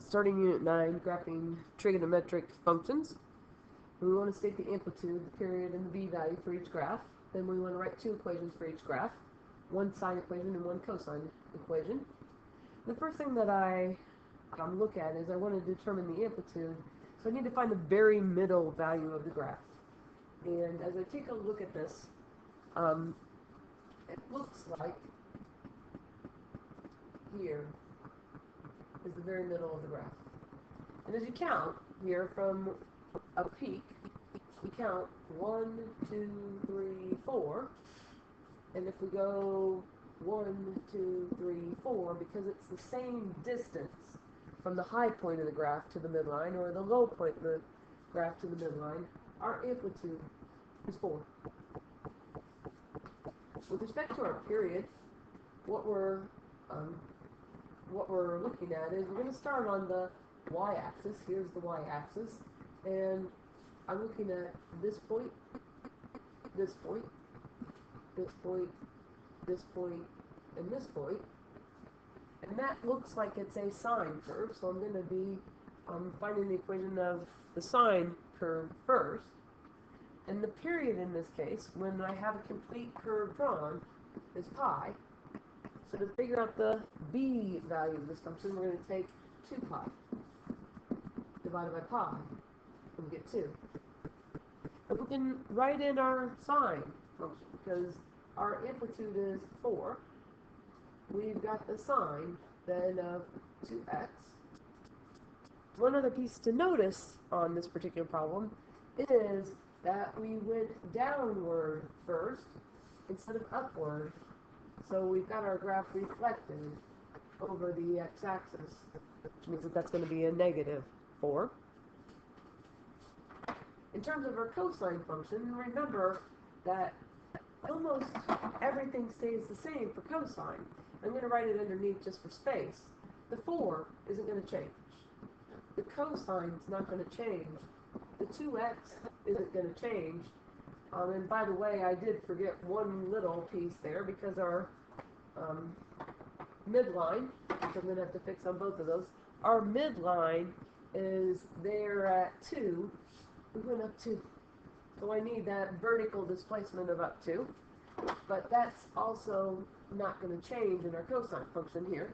Starting Unit 9, graphing trigonometric functions. We want to state the amplitude, the period, and the b-value for each graph. Then we want to write two equations for each graph, one sine equation and one cosine equation. The first thing that I look at is I want to determine the amplitude, so I need to find the very middle value of the graph. And as I take a look at this, it looks like here is the very middle of the graph. And as you count here from a peak, we count 1, 2, 3, 4. And if we go 1, 2, 3, 4, because it's the same distance from the high point of the graph to the midline, or the low point of the graph to the midline, our amplitude is 4. With respect to our period, what we're looking at is we're going to start on the y-axis. Here's the y-axis, and I'm looking at this point, this point, this point, this point, and this point, and that looks like it's a sine curve, so I'm going to be finding the equation of the sine curve first. And the period in this case, when I have a complete curve drawn, is pi. So to figure out the b value of this function, we're going to take 2 pi divided by pi, and we get 2. And we can write in our sine function, because our amplitude is 4. We've got the sine then of 2x. One other piece to notice on this particular problem is that we went downward first instead of upward. So we've got our graph reflected over the x-axis, which means that that's going to be a -4. In terms of our cosine function, remember that almost everything stays the same for cosine. I'm going to write it underneath just for space. The 4 isn't going to change. The cosine's not going to change. The 2x isn't going to change. And by the way, I did forget one little piece there, because our midline, which I'm going to have to fix on both of those, our midline is there at 2. We went up 2. So I need that vertical displacement of up 2. But that's also not going to change in our cosine function here.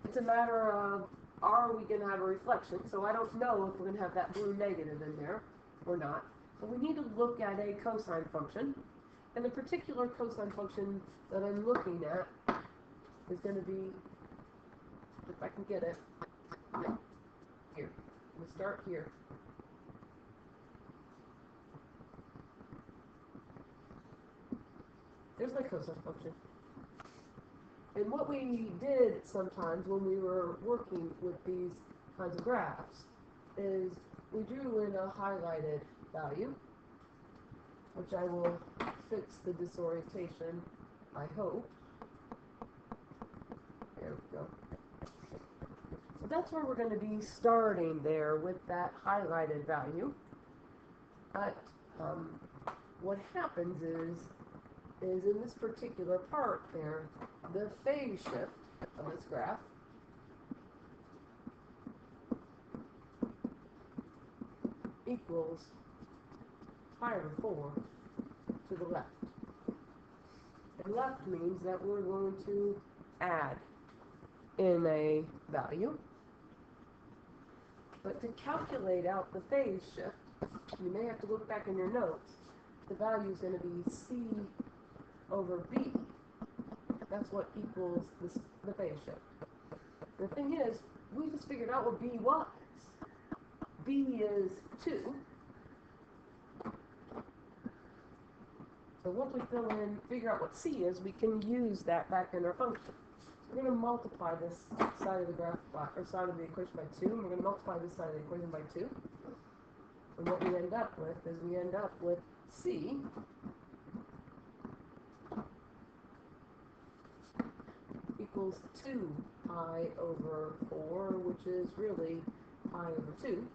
It's a matter of, are we going to have a reflection? So I don't know if we're going to have that blue negative in there or not. So we need to look at a cosine function. And the particular cosine function that I'm looking at is going to be, if I can get it, here. We'll start here. There's my cosine function. And what we did sometimes when we were working with these kinds of graphs is we drew in a highlighted value, which I will fix the disorientation, I hope. There we go. So that's where we're going to be starting there, with that highlighted value. But what happens is in this particular part there, the phase shift of this graph equals pi over 4 to the left. And left means that we're going to add in a value. But to calculate out the phase shift, you may have to look back in your notes. The value is going to be c over b. That's what equals the phase shift. The thing is, we just figured out what b was. B is 2. So once we figure out what c is, we can use that back in our function. So we're going to multiply this side of the graph or side of the equation by 2, and we're going to multiply this side of the equation by 2. And what we end up with is we end up with c equals 2 pi over 4, which is really pi over 2.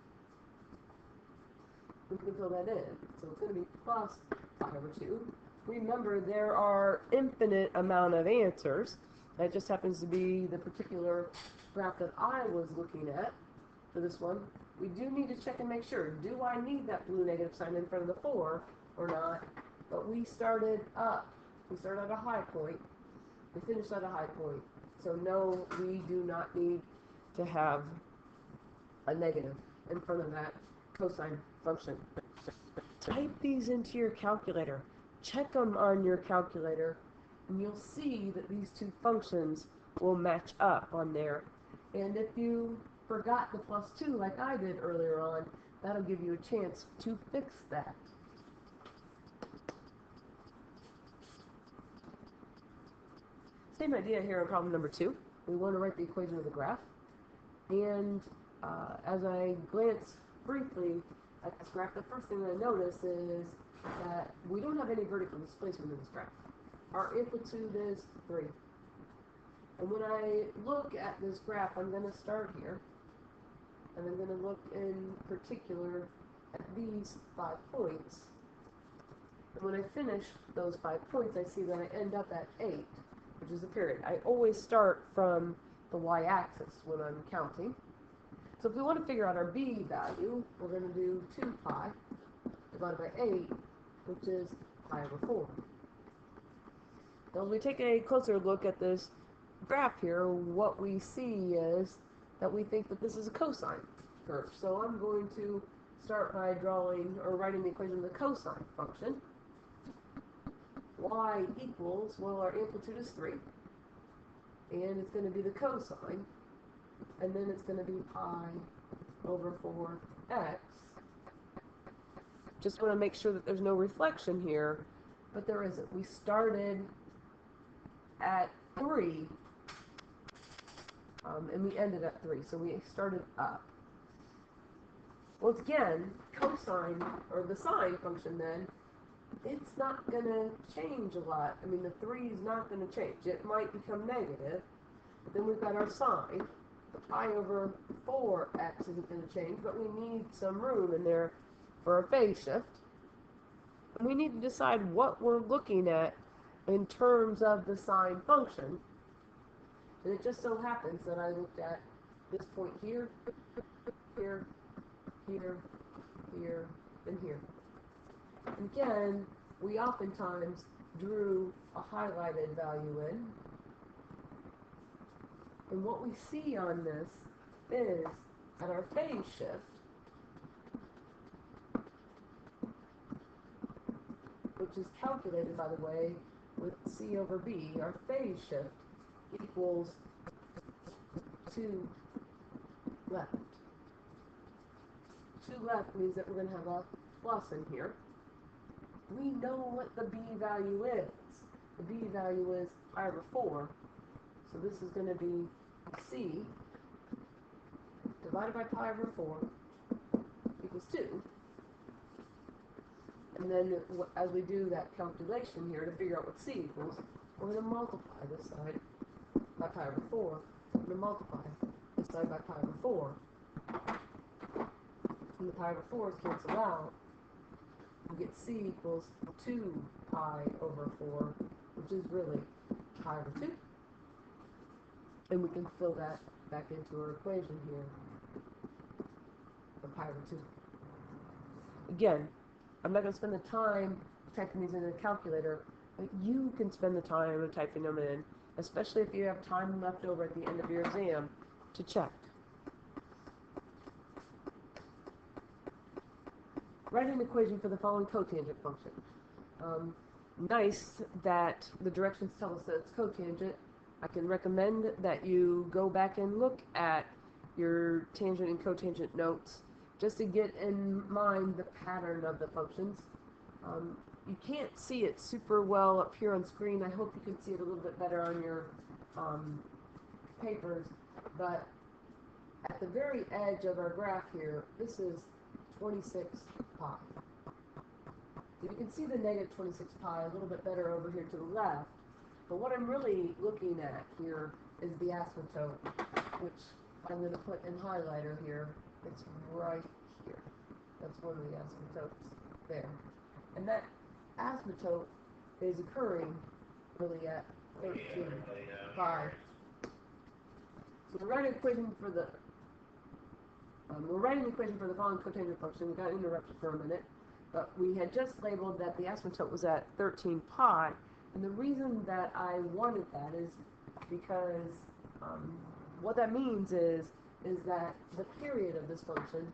We can fill that in. So it's going to be plus pi over 2. Remember, there are infinite amount of answers, That just happens to be the particular graph that I was looking at for this one. We do need to check and make sure, do I need that blue negative sign in front of the 4 or not? But we started up. We started at a high point. We finished at a high point. So no, we do not need to have a negative in front of that cosine function. Type these into your calculator. Check them on your calculator, and you'll see that these two functions will match up on there. And if you forgot the plus 2 like I did earlier on, that'll give you a chance to fix that. Same idea here on problem number 2. We want to write the equation of the graph. And as I glance briefly at this graph, the first thing I notice is that we don't have any vertical displacement in this graph. Our amplitude is 3. And when I look at this graph, I'm going to start here. And I'm going to look in particular at these 5 points. And when I finish those 5 points, I see that I end up at 8, which is the period. I always start from the y-axis when I'm counting. So if we want to figure out our b value, we're going to do 2 pi divided by 8, which is pi over 4. Now when we take a closer look at this graph here, what we see is that we think that this is a cosine curve. So I'm going to start by drawing or writing the equation of the cosine function. Y equals, well, our amplitude is 3, and it's going to be the cosine, and then it's going to be pi over 4x. Just want to make sure that there's no reflection here, but there isn't. We started at 3, and we ended at 3, so we started up. Once again, cosine, or the sine function then, it's not going to change a lot. I mean, the 3 is not going to change. It might become negative, but then we've got our sine. The pi over 4x isn't going to change, but we need some room in there for a phase shift. And we need to decide what we're looking at in terms of the sine function. And it just so happens that I looked at this point here, here, here, here, and here. And again, we oftentimes drew a highlighted value in. And what we see on this is at our phase shift, which is calculated, by the way, with C over B, our phase shift equals 2 left. 2 left means that we're going to have a plus in here. We know what the B value is. The B value is pi over 4. So this is going to be C divided by pi over 4 equals 2. And then as we do that calculation here to figure out what C equals, we're going to multiply this side by pi over 4. We're going to multiply this side by pi over 4. And the pi over 4's cancel out. We get C equals 2 pi over 4, which is really pi over 2. And we can fill that back into our equation here of pi over 2. Again, I'm not going to spend the time typing these into the calculator, but you can spend the time of typing them in, especially if you have time left over at the end of your exam to check. Write an equation for the following cotangent function. Nice that the directions tell us that it's cotangent. I can recommend that you go back and look at your tangent and cotangent notes just to get in mind the pattern of the functions. You can't see it super well up here on screen. I hope you can see it a little bit better on your papers, but at the very edge of our graph here, this is 26 pi. You can see the negative 26 pi a little bit better over here to the left, but what I'm really looking at here is the asymptote, which I'm going to put in highlighter here. It's right here. That's one of the asymptotes there. And that asymptote is occurring really at 13 pi. So we're writing an equation for the following cotangent function. We got interrupted for a minute, but we had just labeled that the asymptote was at 13 pi, and the reason that I wanted that is because what that means is that the period of this function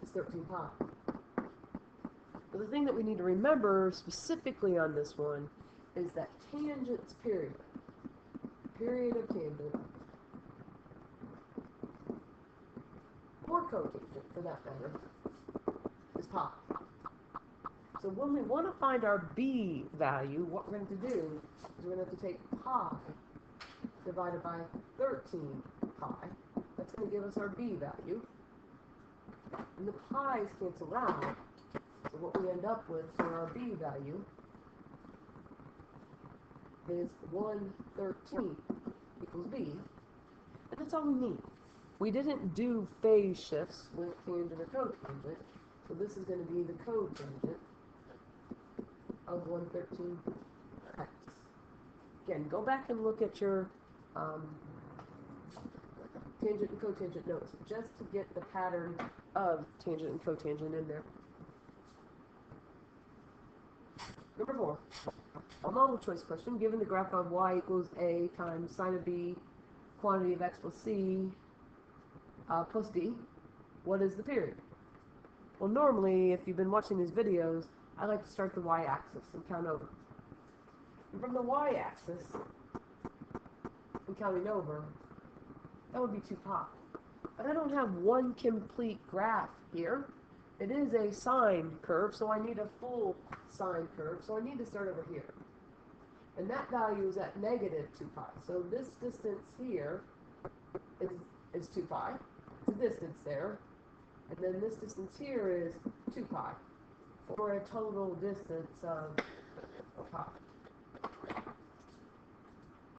is 13 pi. So the thing that we need to remember specifically on this one is that tangent's period of tangent, or cotangent for that matter, is pi. So when we want to find our b value, what we're going to do is we're going to have to take pi divided by 13 pi. That's going to give us our b value. And the pi's cancel out. So what we end up with for our b value is 1/13 equals b. And that's all we need. We didn't do phase shifts with tangent or cotangent, so this is going to be the cotangent of 1/13x. Again, go back and look at your tangent and cotangent notes just to get the pattern of tangent and cotangent in there. Number 4, a multiple choice question. Given the graph of y equals a times sine of b, quantity of x plus c plus d, what is the period? Well, normally, if you've been watching these videos, I like to start the y-axis and count over. And from the y-axis, and counting over, that would be 2 pi. But I don't have one complete graph here. It is a sine curve, so I need a full sine curve, so I need to start over here. And that value is at negative 2 pi. So this distance here is 2 pi. It's a distance there. And then this distance here is 2 pi. For a total distance of pi.